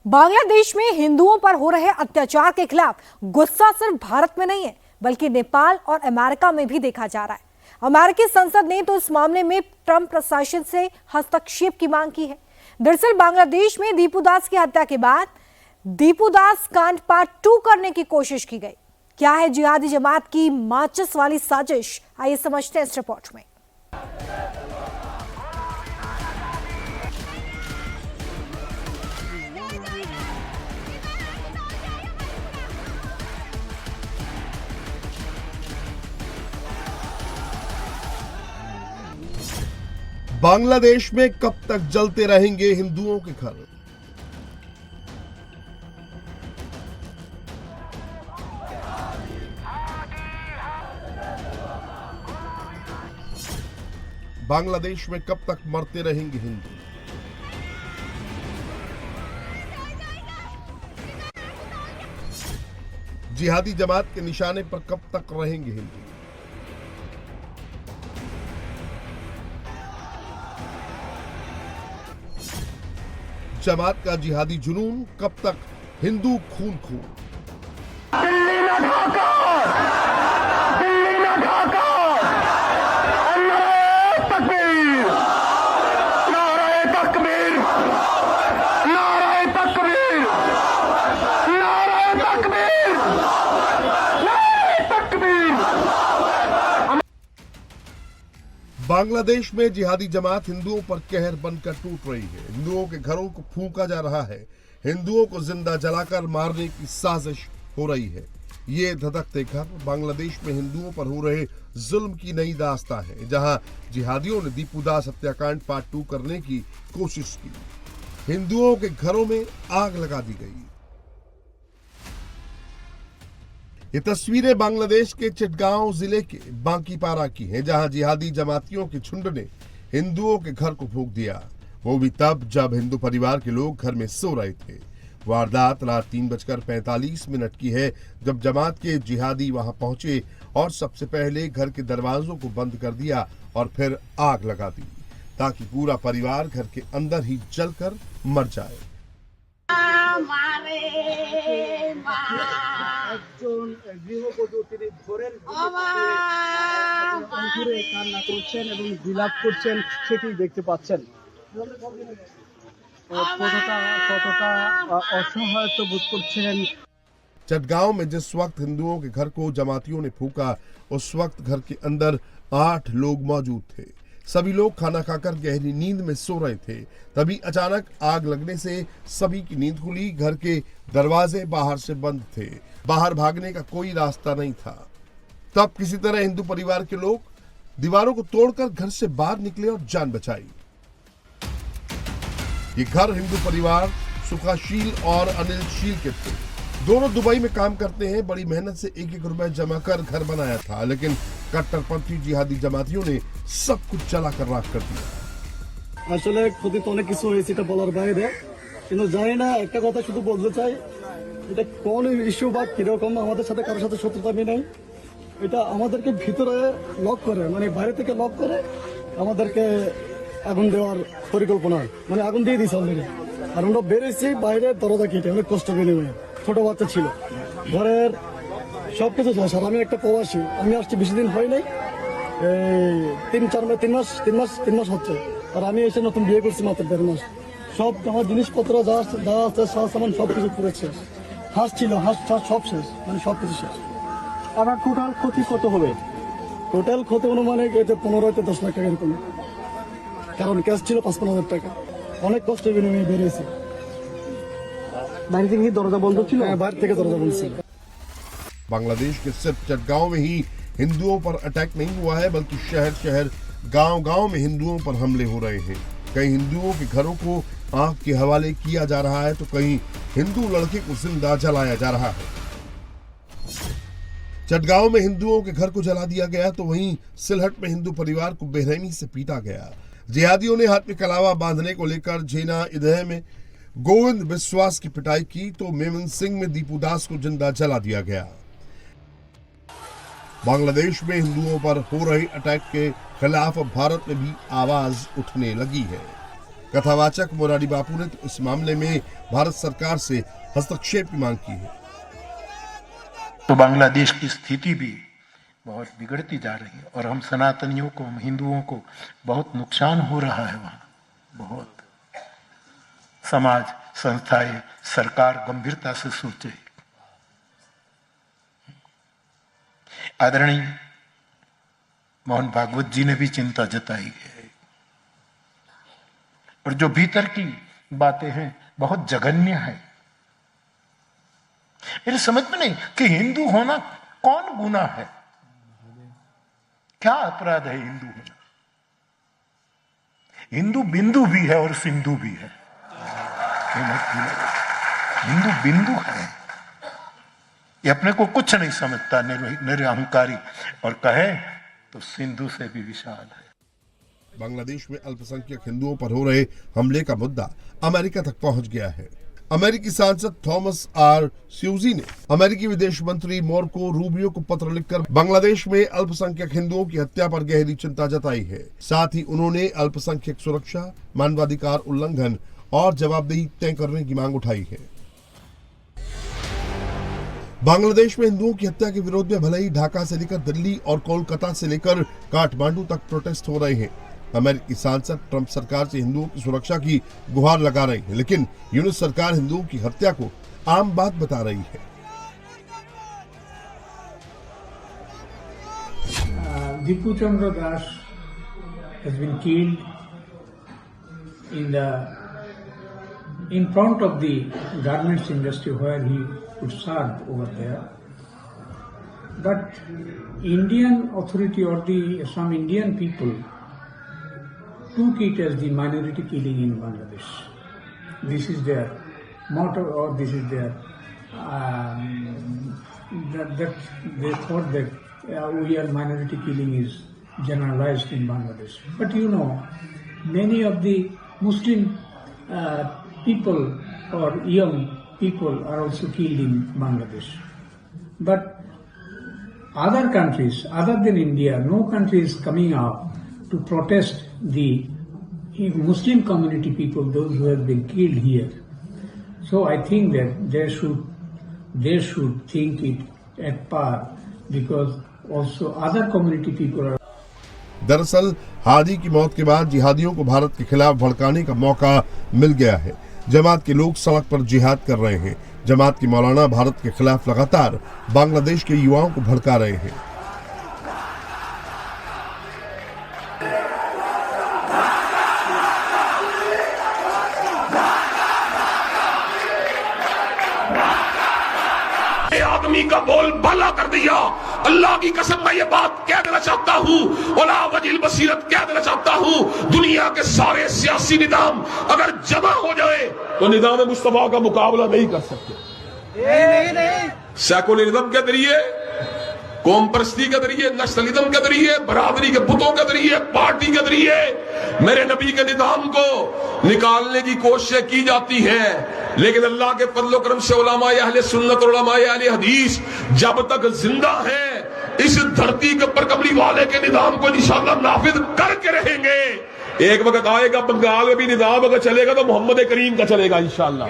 बांग्लादेश में हिंदुओं पर हो रहे अत्याचार के खिलाफ गुस्सा सिर्फ भारत में नहीं है, बल्कि नेपाल और अमेरिका में भी देखा जा रहा है। अमेरिकी संसद ने तो इस मामले में ट्रंप प्रशासन से हस्तक्षेप की मांग की है। दरअसल बांग्लादेश में दीपू दास की हत्या के बाद दीपू दास कांड पार्ट 2 करने की कोशिश की गई। क्या है जिहादी जमात की माचिस वाली साजिश, आइए समझते हैं इस रिपोर्ट में। बांग्लादेश में कब तक जलते रहेंगे हिंदुओं के घर? बांग्लादेश में कब तक मरते रहेंगे हिंदू? जिहादी जमात के निशाने पर कब तक रहेंगे हिंदू? जमात का जिहादी जुनून कब तक हिंदू खून खून? दिल्ली में ढाका, दिल्ली में ढाका, नारे तकबीर, नारे तकबीर, नारे तकबीर, नारे तकबीर, नारे तकबीर। बांग्लादेश में जिहादी जमात हिंदुओं पर कहर बनकर टूट रही है। हिंदुओं के घरों को फूंका जा रहा है, हिंदुओं को जिंदा जलाकर मारने की साजिश हो रही है। ये धधकते घर बांग्लादेश में हिंदुओं पर हो रहे जुल्म की नई दास्तां है, जहां जिहादियों ने दीपू दास हत्याकांड पार्ट 2 करने की कोशिश की। हिंदुओं के घरों में आग लगा दी गई। ये तस्वीरें बांग्लादेश के चिटगांव जिले के बांकीपारा की हैं, जहां जिहादी जमातियों के झुंड ने हिंदुओं के घर को फूंक दिया, वो भी तब जब हिंदू परिवार के लोग घर में सो रहे थे। वारदात रात 3:45 की है, जब जमात के जिहादी वहां पहुंचे और सबसे पहले घर के दरवाजों को बंद कर दिया और फिर आग लगा दी, ताकि पूरा परिवार घर के अंदर ही जलकर मर जाए। একজন গৃহবধূ তিনি ভোরের অঙ্কুরে কান্না করছেন এবং বিলাপ করছেন, সেটি দেখতে পাচ্ছেন। কতটা असहायता बोध করছেন। चटगांव में जिस वक्त हिंदुओं के घर को जमातियों ने फूंका, उस वक्त घर के अंदर 8 लोग मौजूद थे। सभी लोग खाना खाकर गहरी नींद में सो रहे थे। तभी अचानक आग लगने से सभी की नींद खुली। घर के दरवाजे बाहर से बंद थे, बाहर भागने का कोई रास्ता नहीं था। तब किसी तरह हिंदू परिवार के लोग दीवारों को तोड़कर घर से बाहर निकले और जान बचाई। ये घर हिंदू परिवार सुखाशील और अनिलशील के थे। दोनों दुबई में काम करते हैं। बड़ी मेहनत से एक रुपए जमा कर घर बनाया था, लेकिन कट्टरपंथी जिहादी जमातियों ने सब कुछ जलाकर राख कर दिया। আসলে ক্ষতি তো অনেক কিছু হয়েছে, এটা বলার বাইরে, কিন্তু জানি না, একটা কথা শুধু বলতে চাই, এটা কোন ইস্যু বা কিরকম, আমাদের সাথে কারোর সাথে শত্রুতা নেই। এটা আমাদেরকে ভিতরে লক করে, মানে বাইরে থেকে লক করে আমাদেরকে আগুন দেওয়ার পরিকল্পনা, মানে আগুন দিয়ে দিয়েছে অলরেডি। আর আমরা বেরিয়েছি বাইরে দরজা কেটে, অনেক কষ্ট বিনিময়ে। ছোট বাচ্চা ছিল, ঘরের সবকিছু ছিল। আর আমি একটা প্রবাসী, আমি আসছি বেশি দিন হয় নাই, এই 3 মাস হচ্ছে। আর আমি এসে নতুন বিয়ে করছি মাত্র 1.5 মাস। সব আমার জিনিসপত্র যা আছে সামান সবকিছু পুড়েছে। হাঁস ছিল, হাঁস সব শেষ, মানে সবকিছু শেষ। আমার টোটাল ক্ষতি কত হবে? টোটাল ক্ষতি অনুমানিক 15 থেকে 10 লাখ টাকা এরকম, কারণ ক্যাশ ছিল 55,000 টাকা। অনেক কষ্ট বিনিময়ে বেরিয়েছি। বাইরে থেকে দরজা বন্ধ ছিল, বাইরে থেকে দরজা বন্ধ ছিল। बांग्लादेश के सिर्फ चटगांव में ही हिंदुओं पर अटैक नहीं हुआ है, बल्कि शहर शहर गांव-गांव में हिंदुओं पर हमले हो रहे हैं। कई हिंदुओं के घरों को आग के हवाले किया जा रहा है, तो कहीं हिंदू लड़के को जिंदा जलाया जा रहा है। चटगांव में हिंदुओं के घर को जला दिया गया, तो वहीं सिलहट में हिंदू परिवार को बेरहमी से पीटा गया। जिहादियों ने हाथ में कलावा बांधने को लेकर झेना इदह में गोविंद विश्वास की पिटाई की, तो मेमनसिंह में दीपू दास को जिंदा जला दिया गया। बांग्लादेश में हिंदुओं पर हो रहे अटैक के खिलाफ भारत में भी आवाज उठने लगी है। कथावाचक मुरारी बापू ने तो इस मामले में भारत सरकार से हस्तक्षेप की मांग की है। तो बांग्लादेश की स्थिति भी बहुत बिगड़ती जा रही है और हम सनातनियों को, हम हिंदुओं को बहुत नुकसान हो रहा है वहाँ। बहुत समाज, संस्थाएं, सरकार गंभीरता से सोचे। आदरणीय मोहन भागवत जी ने भी चिंता जताई है और जो भीतर की बातें हैं बहुत जघन्य है। मेरे समझ में नहीं कि हिंदू होना कौन गुनाह है, क्या अपराध है हिंदू होना। हिंदू बिंदु भी है और सिंधु भी है। हिंदू बिंदु है, ये अपने को कुछ नहीं समझता, निरअहंकारी, और कहे तो सिंधु से भी विशाल है। बांग्लादेश में अल्पसंख्यक हिंदुओं पर हो रहे हमले का मुद्दा अमेरिका तक पहुंच गया है। अमेरिकी सांसद थॉमस आर स्यूजी ने अमेरिकी विदेश मंत्री मार्को रूबियो को पत्र लिखकर बांग्लादेश में अल्पसंख्यक हिंदुओं की हत्या पर गहरी चिंता जताई है। साथ ही उन्होंने अल्पसंख्यक सुरक्षा, मानवाधिकार उल्लंघन और जवाबदेही तय करने की मांग उठाई है। बांग्लादेश में हिंदुओं की हत्या के विरोध में भले ही ढाका से लेकर दिल्ली और कोलकाता से लेकर काठमांडू तक प्रोटेस्ट हो रहे हैं, अमेरिकी सांसद ट्रंप सरकार से हिंदुओं की सुरक्षा की गुहार लगा रही है, लेकिन यूनिस सरकार हिंदुओं की हत्या को आम बात बता रही है। Dipu Chandra Das has been killed in front of the garments industry where he could serve over there. But Indian authority or some Indian people took it as the minority killing in Bangladesh. This is their motto, or this is their that they thought that we are minority killing is generalized in Bangladesh. But you know, many of the Muslim people or young people are also killed in Bangladesh. But other countries, other than India, no country is coming up to protest the Muslim community people, those who have been killed here. So I think that they should think it at par, because also other community people are. दरअसल हादी की मौत के बाद जिहादियों को भारत के खिलाफ भड़काने का मौका मिल गया है। जमात के लोग सड़क पर जिहाद कर रहे हैं। जमात के मौलाना भारत के खिलाफ लगातार बांग्लादेश के युवाओं को भड़का रहे हैं। आदमी का बोल भला कर दिया। अल्लाह की कसम मैं ये बात कह देना चाहता हूँ, ओला वजील बसीरत कह देना चाहता हूँ, दुनिया के सारे सियासी निजाम अगर जमा हो जाए तो निजाम मुस्तफा का मुकाबला नहीं कर सकते। सेकुलरिज्म के जरिए, कौम परस्ती के जरिए, नस्लिज्म के जरिए, बरादरी के बुतों के जरिए, पार्टी के जरिए मेरे नबी के निजाम को निकालने की कोशिशें की जाती हैं, लेकिन अल्लाह के फजल करम से उलमाए अहले सुन्नत और उलमाए अहले हदीस जब तक जिंदा हैं इस धरती के ऊपर कमली वाले के निजाम को इंशाअल्लाह नाफिज करके रहेंगे। एक वक्त आएगा बंगाल में भी निजाम अगर चलेगा तो मोहम्मद करीम का चलेगा इंशाअल्लाह।